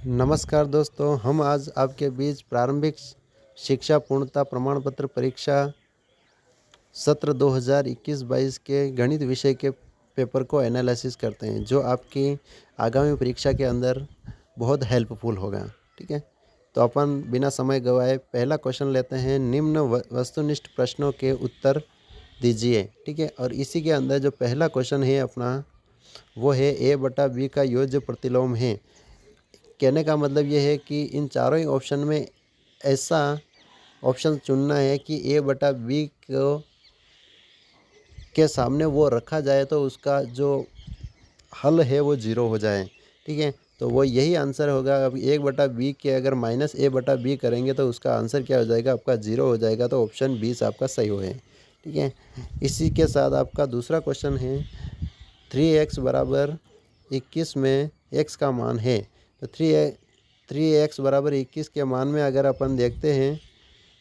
नमस्कार दोस्तों, हम आज आपके बीच प्रारंभिक शिक्षा पूर्णता प्रमाण पत्र परीक्षा सत्र 2021-22 के गणित विषय के पेपर को एनालिसिस करते हैं, जो आपकी आगामी परीक्षा के अंदर बहुत हेल्पफुल होगा। ठीक है, तो अपन बिना समय गवाए पहला क्वेश्चन लेते हैं। निम्न वस्तुनिष्ठ प्रश्नों के उत्तर दीजिए। ठीक है, और इसी के अंदर जो पहला क्वेश्चन है अपना, वो है a/b का योज्य प्रतिलोम है। कहने का मतलब ये है कि इन चारों ही ऑप्शन में ऐसा ऑप्शन चुनना है कि a/b को के सामने वो रखा जाए तो उसका जो हल है वो ज़ीरो हो जाए। ठीक है, तो वो यही आंसर होगा। अब 1/b के अगर -a/b करेंगे तो उसका आंसर क्या हो जाएगा, आपका ज़ीरो हो जाएगा। तो ऑप्शन 20 आपका सही हो है। ठीक है, इसी के साथ आपका दूसरा क्वेश्चन है 3x = 21 में x का मान है। तो 3x = 21 के मान में अगर अपन देखते हैं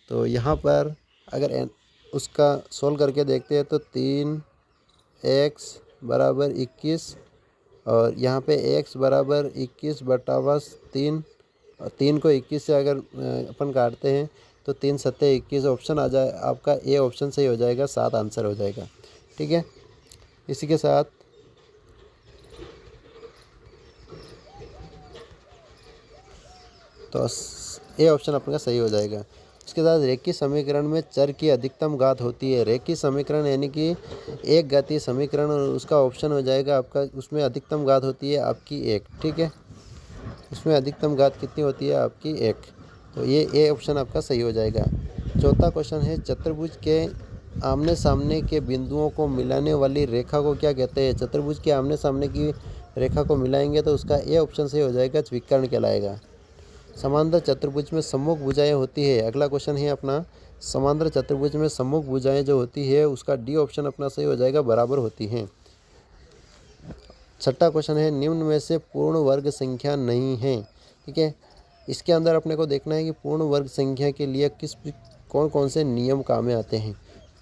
तो यहाँ पर अगर उसका सोल्व करके देखते हैं तो 3x = 21 और यहाँ पे x = 21/3 और 3 को 21 से अगर अपन काटते हैं तो 3 × 7 = 21 ऑप्शन आ जाए। आपका ए ऑप्शन सही हो जाएगा, 7 आंसर हो जाएगा। ठीक है, इसी के साथ तो ए ऑप्शन अपने का सही हो जाएगा। इसके साथ रेखीय समीकरण में चर की अधिकतम घात होती है। रेखीय समीकरण यानी कि एक घातीय समीकरण, और उसका ऑप्शन हो जाएगा आपका, उसमें अधिकतम घात होती है आपकी 1। ठीक है, उसमें अधिकतम घात कितनी होती है आपकी 1। तो ये ए ऑप्शन आपका सही हो जाएगा। चौथा क्वेश्चन है चतुर्भुज के आमने सामने के बिंदुओं को मिलाने वाली रेखा को क्या कहते हैं। चतुर्भुज के आमने सामने की रेखा को मिलाएंगे तो उसका ए ऑप्शन सही हो जाएगा, विकर्ण कहलाएगा। समांतर चतुर्भुज में सम्मुख भुजाएं होती है। अगला क्वेश्चन है अपना, समांतर चतुर्भुज में सम्मुख भुजाएं जो होती है उसका डी ऑप्शन अपना सही हो जाएगा, बराबर होती हैं। छठा क्वेश्चन है निम्न में से पूर्ण वर्ग संख्या नहीं है। ठीक है, इसके अंदर अपने को देखना है कि पूर्ण वर्ग संख्या के लिए कौन कौन से नियम काम में आते हैं।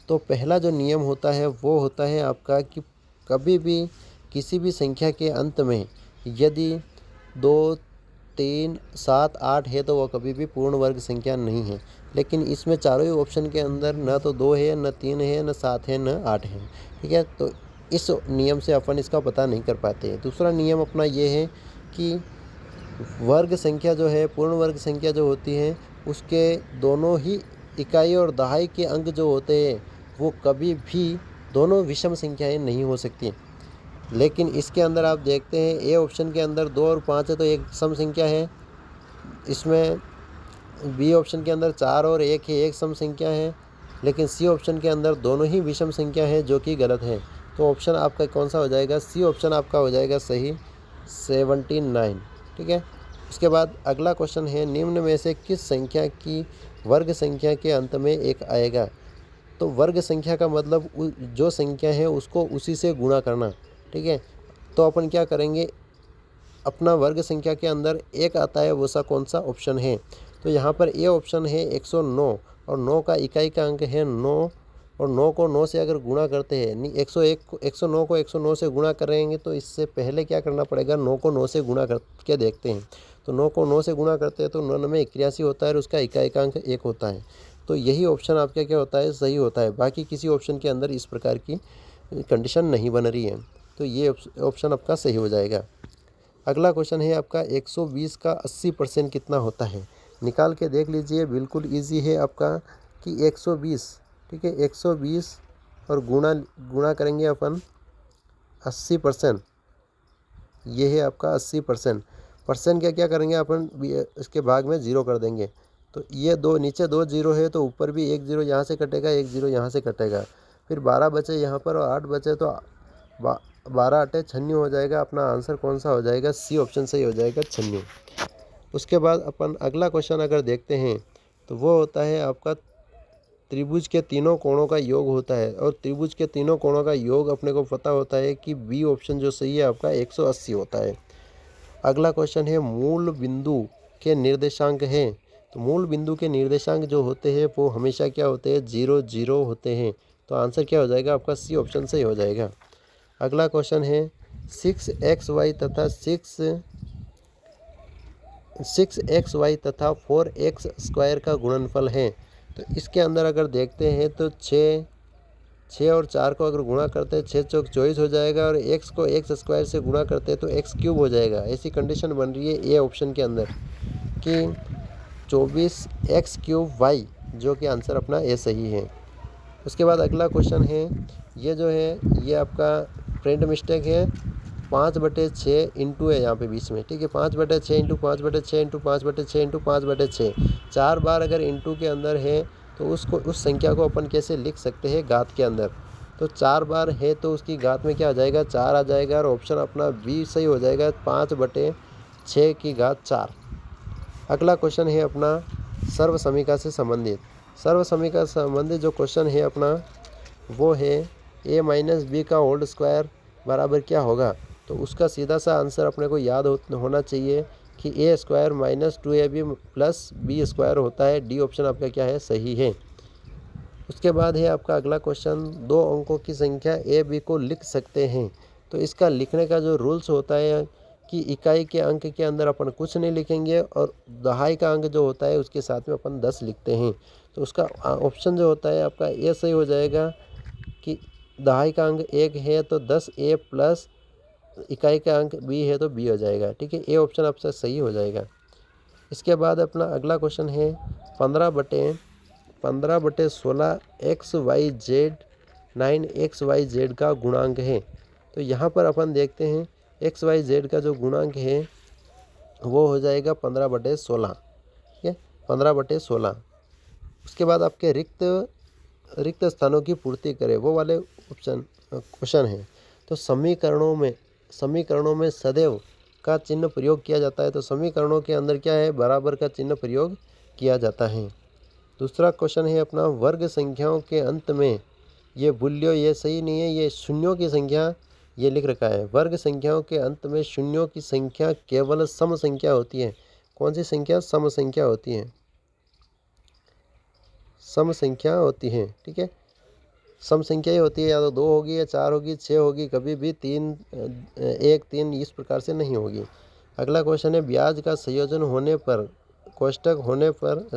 तो पहला जो नियम होता है वो होता है आपका कि कभी भी किसी भी संख्या के अंत में यदि 2, 3, 7, 8 है तो वह कभी भी पूर्ण वर्ग संख्या नहीं है। लेकिन इसमें चारों ही ऑप्शन के अंदर न तो 2 है, न 3 है, न 7 है, न 8 है। ठीक है, तो इस नियम से अपन इसका पता नहीं कर पाते। दूसरा नियम अपना ये है कि वर्ग संख्या जो है, पूर्ण वर्ग संख्या जो होती है, उसके दोनों ही इकाई और दहाई के अंक जो होते हैं वो कभी भी दोनों विषम संख्याएं नहीं हो सकती। लेकिन इसके अंदर आप देखते हैं ए ऑप्शन के अंदर 2 और 5 है तो एक सम संख्या है। इसमें बी ऑप्शन के अंदर 4 और 1 है, एक सम संख्या है। लेकिन सी ऑप्शन के अंदर दोनों ही विषम संख्या है, जो कि गलत है। तो ऑप्शन आपका कौन सा हो जाएगा, सी ऑप्शन आपका हो जाएगा सही, 79। ठीक है, उसके बाद अगला क्वेश्चन है निम्न में से किस संख्या की वर्ग संख्या के अंत में 1 आएगा। तो वर्ग संख्या का मतलब जो संख्या है उसको उसी से गुणा करना। ठीक है, तो अपन क्या करेंगे, अपना वर्ग संख्या के अंदर 1 आता है, वो सा कौन सा ऑप्शन है। तो यहाँ पर ए ऑप्शन है 109 और 9 का इकाई का अंक है 9 और 9 को 9 से अगर गुणा करते हैं, नहीं 109 को 109 से गुणा करेंगे तो इससे पहले क्या करना पड़ेगा, 9 को 9 से गुणा करके देखते हैं। तो 9 को 9 से गुणा करते हैं तो 9 में 81 होता है और उसका इकाई का अंक 1 होता है। तो यही ऑप्शन आपका क्या होता है, सही होता है। बाकी किसी ऑप्शन के अंदर इस प्रकार की कंडीशन नहीं बन रही है, तो ये ऑप्शन आपका सही हो जाएगा। अगला क्वेश्चन है आपका 120 का 80% कितना होता है। निकाल के देख लीजिए, बिल्कुल इजी है आपका कि 120। ठीक है, 120 और गुणा करेंगे अपन 80%, ये है आपका 80%। परसेंट क्या करेंगे अपन, इसके भाग में 0 कर देंगे। तो ये दो नीचे 2 0 है तो ऊपर भी 1 0 यहाँ से कटेगा, 1 0 यहाँ से कटेगा। फिर 12 बचे यहाँ पर और 8 बचे तो 12 8 96 हो जाएगा। अपना आंसर कौन सा हो जाएगा, सी ऑप्शन सही हो जाएगा, 96। उसके बाद अपन अगला क्वेश्चन अगर देखते हैं तो वो होता है आपका त्रिभुज के तीनों कोणों का योग होता है। और त्रिभुज के तीनों कोणों का योग अपने को पता होता है कि बी ऑप्शन जो सही है आपका 180 होता है। अगला क्वेश्चन है मूल बिंदु के निर्देशांक हैं। तो मूल बिंदु के निर्देशांक जो होते हैं वो हमेशा क्या होते हैं, 0 0 होते हैं। तो आंसर क्या हो जाएगा आपका, सी ऑप्शन सही हो जाएगा। अगला क्वेश्चन है 6xy तथा 6 6xy तथा 4x² का गुणनफल है। तो इसके अंदर अगर देखते हैं तो 6 और 4 को अगर गुणा करते हैं 6 चौक 24 हो जाएगा, और x को x² से गुणा करते हैं तो x³ हो जाएगा। ऐसी कंडीशन बन रही है ए ऑप्शन के अंदर कि 24x³ y, जो कि आंसर अपना ए सही है। उसके बाद अगला क्वेश्चन है, ये जो है ये आपका प्रिंट मिस्टेक है। 5/6 इंटू है यहाँ पे बीच में, ठीक है। 5/6 इंटू 5/6 इंटू 5/6 इंटू 5/6, 4 बार अगर इंटू के अंदर है तो उस संख्या को अपन कैसे लिख सकते हैं घात के अंदर। तो 4 बार है तो उसकी घात में क्या आ जाएगा, 4 आ जाएगा, और ऑप्शन अपना बी सही हो जाएगा, 5/6 की घात 4। अगला क्वेश्चन है अपना सर्व समीकरण से संबंधित। सर्व समीकरण से संबंधित जो क्वेश्चन है अपना वो है a माइनस बी का होल स्क्वायर बराबर क्या होगा। तो उसका सीधा सा आंसर अपने को याद होना चाहिए कि a² minus 2ab plus b² होता है। डी ऑप्शन आपका क्या है, सही है। उसके बाद है आपका अगला क्वेश्चन, 2 अंकों की संख्या a b को लिख सकते हैं। तो इसका लिखने का जो रूल्स होता है कि इकाई के अंक के अंदर अपन कुछ नहीं लिखेंगे, और दहाई का अंक जो होता है उसके साथ में अपन 10 लिखते हैं। तो उसका ऑप्शन जो होता है आपका ए सही हो जाएगा कि दहाई का अंक 1 है तो 10a प्लस इकाई का अंक b है तो b हो जाएगा, ठीक है। ए ऑप्शन आपसे सही हो जाएगा। इसके बाद अपना अगला क्वेश्चन है 15/16 xyz 9xyz का गुणांक है। तो यहाँ पर अपन देखते हैं xyz का जो गुणांक है वो हो जाएगा 15/16, ठीक है, 15/16। उसके बाद आपके रिक्त स्थानों की पूर्ति करें, वो वाले ऑप्शन क्वेश्चन है। तो समीकरणों में सदैव का चिन्ह प्रयोग किया जाता है। तो समीकरणों के अंदर क्या है, बराबर का चिन्ह प्रयोग किया जाता है। दूसरा क्वेश्चन है अपना वर्ग संख्याओं के अंत में ये बुल्यो, ये सही नहीं है, ये शून्यों की संख्या ये लिख रखा है। वर्ग संख्याओं के अंत में शून्यों की संख्या केवल सम संख्या होती है। कौन सी संख्या, सम संख्या होती है, सम संख्या होती है, ठीक है। सम संख्या ही होती है, या तो 2 होगी या 4 होगी, 6 होगी, कभी भी 3 1 3 इस प्रकार से नहीं होगी। अगला क्वेश्चन है ब्याज का संयोजन होने पर कोष्ठक होने पर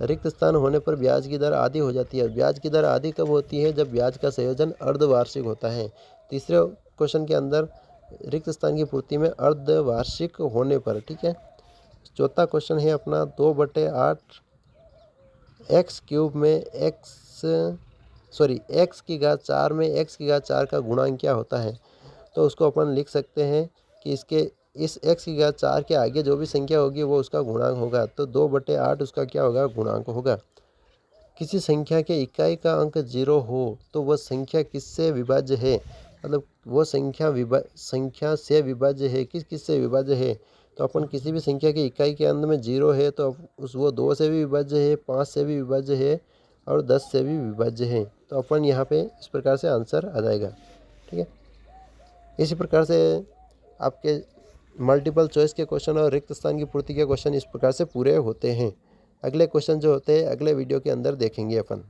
रिक्त स्थान होने पर ब्याज की दर आधी हो जाती है। ब्याज की दर आधी कब होती है, जब ब्याज का संयोजन अर्धवार्षिक होता है। तीसरे क्वेश्चन के अंदर रिक्त स्थान की पूर्ति में अर्धवार्षिक होने पर, ठीक है। चौथा क्वेश्चन है अपना 2/8 x³ में x की घात 4 में x की घात 4 का गुणांक क्या होता है। तो उसको अपन लिख सकते हैं कि इस x की घात 4 के आगे जो भी संख्या होगी वो उसका गुणांक होगा। तो 2/8 उसका क्या होगा, गुणांक होगा। किसी संख्या के इकाई का अंक 0 हो तो वह संख्या किससे विभाज्य है, मतलब वो संख्या से विभाज्य है, किस से विभाज्य है। तो अपन किसी भी संख्या की इकाई के अंत में 0 है तो वो 2 से भी विभाज्य है, 5 से भी विभाज्य है, और 10 से भी विभाज्य है। तो अपन यहाँ पे इस प्रकार से आंसर आ जाएगा, ठीक है। इसी प्रकार से आपके मल्टीपल चॉइस के क्वेश्चन और रिक्त स्थान की पूर्ति के क्वेश्चन इस प्रकार से पूरे होते हैं। अगले क्वेश्चन जो होते हैं अगले वीडियो के अंदर देखेंगे अपन।